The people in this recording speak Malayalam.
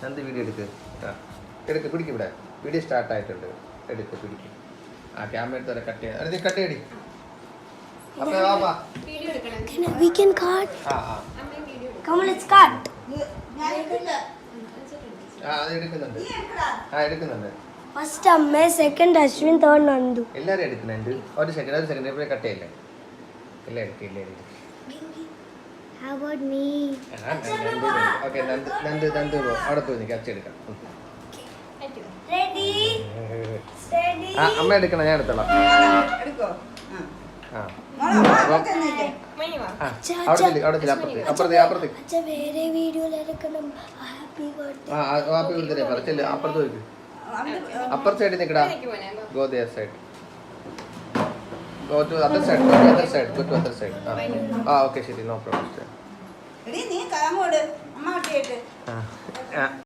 നന്ദി വീഡിയോ എടുക്ക്. ആ എടുക്ക്, പിടിക്കും. ഇവിടെ വീഡിയോ സ്റ്റാർട്ട് ആയിട്ടുണ്ട്. എടുക്ക്, പിടിക്കും. ആ ക്യാമറ എടുത്ത് കട്ട് ചെയ്യാം. അത് കട്ട് ചെയ്യടി. അപ്പോൾ വാ. We can cut. ആ Come on, let's cut. അത് എടുക്കുന്നുണ്ട്. എടുക്കുന്നുണ്ട്. ഫസ്റ്റ് അമ്മ, സെക്കൻഡ് അശ്വിൻ, തേർഡ് നന്ദു. എല്ലാവരും എടുക്കുന്നുണ്ട്. ഒരു സെക്കൻഡ് എപ്പോഴും കട്ട് ചെയ്യില്ലേ? എല്ലാം എടുക്കില്ലേ? How about me? Okay, Nandu അവിടെ പോയി നിൽക്കാം. അച്ഛൻ Ready? Steady. അമ്മ എടുക്കണം, ഞാൻ എടുത്തോളാം. അപ്പുറത്തേക്ക് അച്ഛാ വേറെ വീഡിയോയിൽ എടുക്കണം. Happy birthday. ഹാപ്പി ബർത്ത്ഡേ പറച്ചല്ലേ. അപ്പുറത്ത് പോയി അപ്പുറത്തെ സൈഡിൽ നിൽക്കടാ. Go there side. Go to other side. Go to other side. Go to other side. Okay, ശരി, no problem. നീ കാമോട് അമ്മ